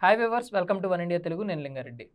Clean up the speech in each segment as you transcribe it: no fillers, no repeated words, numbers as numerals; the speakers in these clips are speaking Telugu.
Hi viewers, welcome to one India Telugu. నేను లింగారెడ్డి.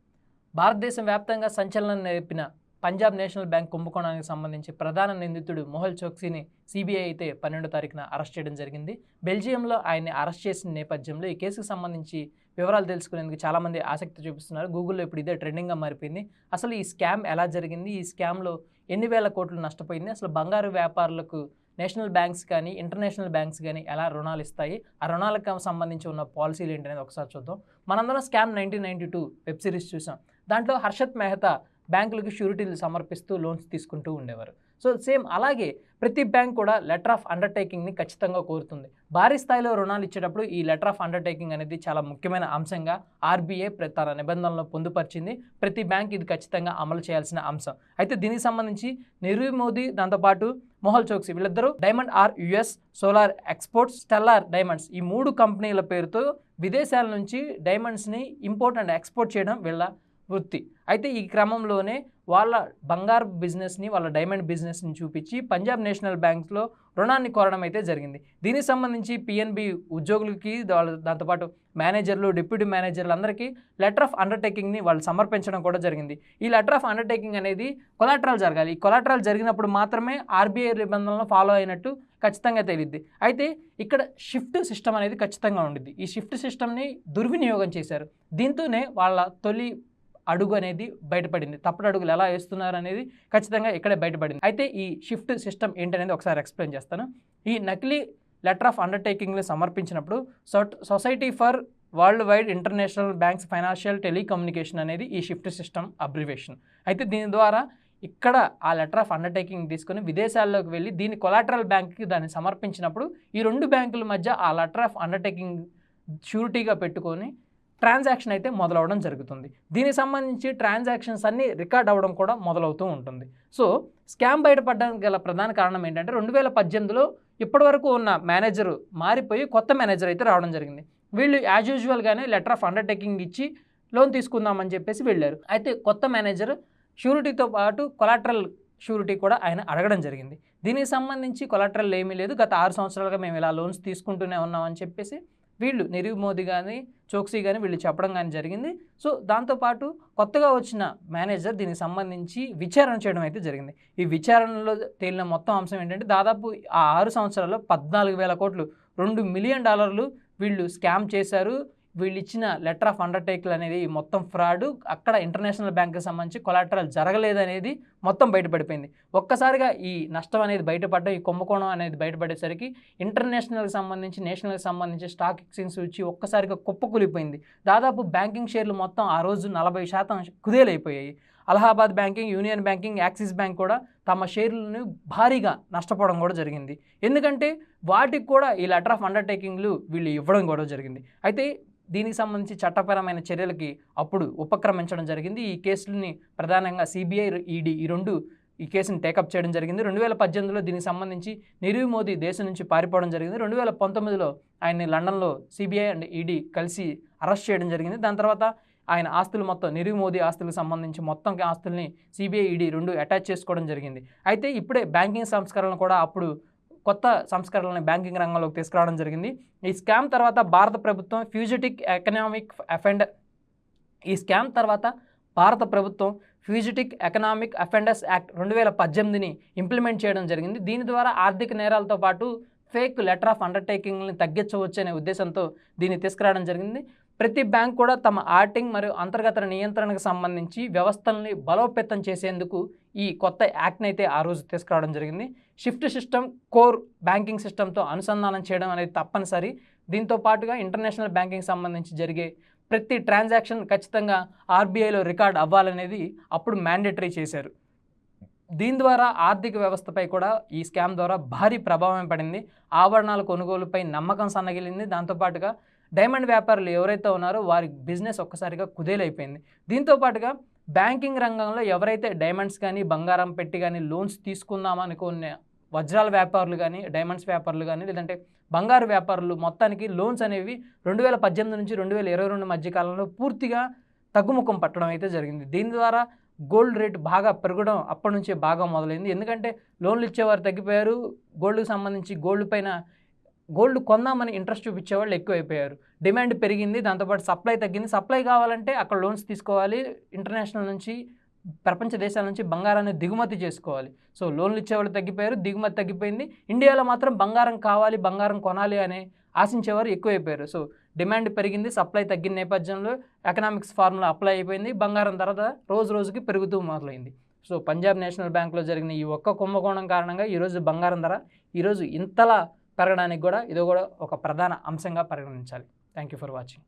భారతదేశం వ్యాప్తంగా సంచలనం రేపిన పంజాబ్ నేషనల్ బ్యాంక్ కుంభకోణానికి సంబంధించి ప్రధాన నిందితుడు మొహల్ చోక్సీని సిబిఐ అయితే 12వ తారీఖున అరెస్ట్ చేయడం జరిగింది. బెల్జియంలో ఆయన్ని అరెస్ట్ చేసిన నేపథ్యంలో ఈ కేసుకు సంబంధించి వివరాలు తెలుసుకునేందుకు చాలామంది ఆసక్తి చూపిస్తున్నారు. గూగుల్లో ఇప్పుడు ఇదే ట్రెండింగ్గా మారిపోయింది. అసలు ఈ స్కామ్ ఎలా జరిగింది, ఈ స్కామ్లో ఎన్ని వేల కోట్లు నష్టపోయింది, అసలు బంగారు వ్యాపారులకు నేషనల్ బ్యాంక్స్ కానీ ఇంటర్నేషనల్ బ్యాంక్స్ కానీ ఎలా రుణాలు ఇస్తాయి, ఆ రుణాలకు సంబంధించి ఉన్న పాలసీలు ఏంటి అనేది ఒకసారి చూద్దాం. మనందరం స్కామ్ 1992 వెబ్ సిరీస్ చూసాం. దాంట్లో హర్షత్ మెహతా బ్యాంకులకు షూరిటీలు సమర్పిస్తూ లోన్స్ తీసుకుంటూ ఉండేవారు. సో సేమ్ అలాగే ప్రతి బ్యాంక్ కూడా లెటర్ ఆఫ్ అండర్టేకింగ్ని ఖచ్చితంగా కోరుతుంది. భారీ స్థాయిలో రుణాలు ఇచ్చేటప్పుడు ఈ లెటర్ ఆఫ్ అండర్టేకింగ్ అనేది చాలా ముఖ్యమైన అంశంగా ఆర్బీఐ తన నిబంధనలను పొందుపరిచింది. ప్రతి బ్యాంక్ ఇది ఖచ్చితంగా అమలు చేయాల్సిన అంశం. అయితే దీనికి సంబంధించి నీరవ్ మోదీ, దాంతోపాటు మొహల్ చోక్సీ వీళ్ళిద్దరూ diamond are US solar exports, stellar diamonds ఈ 3 కంపెనీల పేరుతో విదేశాల నుంచి డైమండ్స్ని ఇంపోర్ట్ అండ్ ఎక్స్పోర్ట్ చేయడం వీళ్ళ వృత్తి. అయితే ఈ క్రమంలోనే వాళ్ళ బంగారు బిజినెస్ని, వాళ్ళ డైమండ్ బిజినెస్ని చూపించి పంజాబ్ నేషనల్ బ్యాంక్లో రుణాన్ని కోరడం అయితే జరిగింది. దీనికి సంబంధించి పిఎన్బి ఉద్యోగులకి, దాంతోపాటు మేనేజర్లు, డిప్యూటీ మేనేజర్లు అందరికీ లెటర్ ఆఫ్ అండర్టేకింగ్ని వాళ్ళు సమర్పించడం కూడా జరిగింది. ఈ లెటర్ ఆఫ్ అండర్టేకింగ్ అనేది కొలాటరల్ జరగాలి. ఈ కొలాటరల్ జరిగినప్పుడు మాత్రమే ఆర్బీఐ నిబంధనలను ఫాలో అయినట్టు ఖచ్చితంగా తెలియద్ది. అయితే ఇక్కడ షిఫ్ట్ సిస్టమ్ అనేది ఖచ్చితంగా ఉండిద్ది. ఈ షిఫ్ట్ సిస్టమ్ని దుర్వినియోగం చేశారు. దీంతోనే వాళ్ళ తొలి అడుగు అనేది బయటపడింది. తప్పుడు అడుగులు ఎలా వేస్తున్నారు అనేది ఖచ్చితంగా ఇక్కడే బయటపడింది. అయితే ఈ షిఫ్ట్ సిస్టమ్ ఏంటనేది ఒకసారి ఎక్స్ప్లెయిన్ చేస్తాను. ఈ నకిలీ లెటర్ ఆఫ్ అండర్టేకింగ్లు సమర్పించినప్పుడు society for world wide international banks financial telecommunication అనేది ఈ షిఫ్ట్ సిస్టమ్ అబ్రివేషన్. అయితే దీని ద్వారా ఇక్కడ ఆ లెటర్ ఆఫ్ అండర్టేకింగ్ తీసుకుని విదేశాల్లోకి వెళ్ళి దీని కొలాటరల్ బ్యాంక్కి దాన్ని సమర్పించినప్పుడు ఈ 2 బ్యాంకుల మధ్య ఆ లెటర్ ఆఫ్ అండర్టేకింగ్ షూరిటీగా పెట్టుకొని ట్రాన్సాక్షన్ అయితే మొదలవడం జరుగుతుంది. దీనికి సంబంధించి ట్రాన్సాక్షన్స్ అన్నీ రికార్డ్ అవ్వడం కూడా మొదలవుతూ ఉంటుంది. సో స్కామ్ బయటపడడానికి గల ప్రధాన కారణం ఏంటంటే 2018లో ఇప్పటివరకు ఉన్న మేనేజరు మారిపోయి కొత్త మేనేజర్ అయితే రావడం జరిగింది. వీళ్ళు యాజ్ యూజువల్గానే లెటర్ ఆఫ్ అండర్టేకింగ్ ఇచ్చి లోన్ తీసుకుందామని చెప్పేసి వెళ్ళారు. అయితే కొత్త మేనేజర్ షూరిటీతో పాటు కొలాటరల్ షూరిటీ కూడా ఆయన అడగడం జరిగింది. దీనికి సంబంధించి కొలాటరల్ ఏమీ లేదు, గత 6 సంవత్సరాలుగా మేము ఇలా లోన్స్ తీసుకుంటూనే ఉన్నామని చెప్పేసి వీళ్ళు నీరవ్ మోదీ కానీ చోక్సీ కానీ వీళ్ళు చెప్పడం కానీ జరిగింది. సో దాంతోపాటు కొత్తగా వచ్చిన మేనేజర్ దీనికి సంబంధించి విచారణ చేయడం అయితే జరిగింది. ఈ విచారణలో తేలిన మొత్తం అంశం ఏంటంటే దాదాపు ఆ 6 సంవత్సరాల్లో 14,000 కోట్లు, $2 మిలియన్ వీళ్ళు స్కామ్ చేశారు. వీళ్ళు ఇచ్చిన లెటర్ ఆఫ్ అండర్టేకింగ్ అనేది మొత్తం ఫ్రాడ్. అక్కడ ఇంటర్నేషనల్ బ్యాంక్కి సంబంధించి కొలాటరల్ జరగలేదనేది మొత్తం బయటపడిపోయింది. ఒక్కసారిగా ఈ నష్టం అనేది బయటపడడం, ఈ కుంభకోణం అనేది బయటపడేసరికి ఇంటర్నేషనల్కి సంబంధించి నేషనల్కి సంబంధించి స్టాక్ ఎక్స్చేంజ్ వచ్చి ఒక్కసారిగా కుప్పకూలిపోయింది. దాదాపు బ్యాంకింగ్ షేర్లు మొత్తం ఆ రోజు 40% కుదేలైపోయాయి. Allahabad banking, Union banking, Axis Bank కూడా తమ షేర్లను భారీగా నష్టపోవడం కూడా జరిగింది. ఎందుకంటే వాటికి కూడా ఈ లెటర్ ఆఫ్ అండర్టేకింగ్లు వీళ్ళు ఇవ్వడం కూడా జరిగింది. అయితే దీనికి సంబంధించి చట్టపరమైన చర్యలకి అప్పుడు ఉపక్రమించడం జరిగింది. ఈ కేసులని ప్రధానంగా సిబిఐ, ఈడీ ఈ 2 ఈ కేసుని టేకప్ చేయడం జరిగింది. 2018లో దీనికి సంబంధించి నీరవ్ మోదీ దేశం నుంచి పారిపోవడం జరిగింది. 2019లో ఆయన్ని లండన్లో సిబిఐ అండ్ ఈడీ కలిసి అరెస్ట్ చేయడం జరిగింది. దాని తర్వాత ఆయన ఆస్తులు మొత్తం, నీరవ్ మోదీ ఆస్తులకు సంబంధించి మొత్తం ఆస్తుల్ని సిబిఐ, ఈడీ 2 అటాచ్ చేసుకోవడం జరిగింది. అయితే ఇప్పుడే బ్యాంకింగ్ సంస్కరణలు కూడా అప్పుడు కొత్త సంస్కరణలను బ్యాంకింగ్ రంగంలోకి తీసుకురావడం జరిగింది. ఈ స్కామ్ తర్వాత భారత ప్రభుత్వం ఫ్యూజిటివ్ ఎకనామిక్ అఫెండర్స్ యాక్ట్ 2018ని ఇంప్లిమెంట్ చేయడం జరిగింది. దీని ద్వారా ఆర్థిక నేరాలతో పాటు ఫేక్ లెటర్ ఆఫ్ అండర్టేకింగ్ని తగ్గించవచ్చు అనే ఉద్దేశంతో దీన్ని తీసుకురావడం జరిగింది. ప్రతి బ్యాంక్ కూడా తమ ఆడిటింగ్ మరియు అంతర్గత నియంత్రణకు సంబంధించి వ్యవస్థల్ని బలోపేతం చేసేందుకు ఈ కొత్త యాక్ట్ని అయితే ఆ రోజు తీసుకురావడం జరిగింది. షిఫ్ట్ సిస్టమ్ కోర్ బ్యాంకింగ్ సిస్టమ్తో అనుసంధానం చేయడం అనేది తప్పనిసరి. దీంతో పాటుగా ఇంటర్నేషనల్ బ్యాంకింగ్ సంబంధించి జరిగే ప్రతి ట్రాన్సాక్షన్ ఖచ్చితంగా ఆర్బీఐలో రికార్డ్ అవ్వాలనేది అప్పుడు మ్యాండేటరీ చేశారు. దీని ద్వారా ఆర్థిక వ్యవస్థపై కూడా ఈ స్కామ్ ద్వారా భారీ ప్రభావం పడింది. ఆభరణాల కొనుగోలుపై నమ్మకం సన్నగిలింది. దాంతోపాటుగా డైమండ్ వ్యాపారులు ఎవరైతే ఉన్నారో వారి బిజినెస్ ఒక్కసారిగా కుదేలైపోయింది. దీంతోపాటుగా బ్యాంకింగ్ రంగంలో ఎవరైతే డైమండ్స్ కానీ బంగారం పెట్టి కానీ లోన్స్ తీసుకుందామనుకునే వజ్రాల వ్యాపారులు కానీ, డైమండ్స్ వ్యాపారులు కానీ, లేదంటే బంగారు వ్యాపారులు మొత్తానికి లోన్స్ అనేవి 2018 నుంచి 2022 మధ్య కాలంలో పూర్తిగా తగ్గుముఖం పట్టడం అయితే జరిగింది. దీని ద్వారా గోల్డ్ రేటు బాగా పెరగడం అప్పటి నుంచే బాగా మొదలైంది. ఎందుకంటే లోన్లు ఇచ్చేవారు తగ్గిపోయారు. గోల్డ్కి సంబంధించి గోల్డ్ పైన గోల్డ్ కొందామని ఇంట్రెస్ట్ చూపించేవాళ్ళు ఎక్కువైపోయారు. డిమాండ్ పెరిగింది, దాంతోపాటు సప్లై తగ్గింది. సప్లై కావాలంటే అక్కడ లోన్స్ తీసుకోవాలి, ఇంటర్నేషనల్ నుంచి ప్రపంచ దేశాల నుంచి బంగారాన్ని దిగుమతి చేసుకోవాలి. సో లోన్లు ఇచ్చేవాళ్ళు తగ్గిపోయారు, దిగుమతి తగ్గిపోయింది. ఇండియాలో మాత్రం బంగారం కావాలి, బంగారం కొనాలి అనే ఆశించేవారు ఎక్కువైపోయారు. సో డిమాండ్ పెరిగింది, సప్లై తగ్గిన నేపథ్యంలో ఎకనామిక్స్ ఫార్ములా అప్లై అయిపోయింది. బంగారం ధర రోజు రోజుకి పెరుగుతూ మొదలైంది. సో పంజాబ్ నేషనల్ బ్యాంక్లో జరిగిన ఈ ఒక్క కుంభకోణం కారణంగా ఈరోజు బంగారం ధర ఈరోజు ఇంతలా పెరగడానికి కూడా ఇది కూడా ఒక ప్రధాన అంశంగా పరిగణించాలి. Thank you for watching.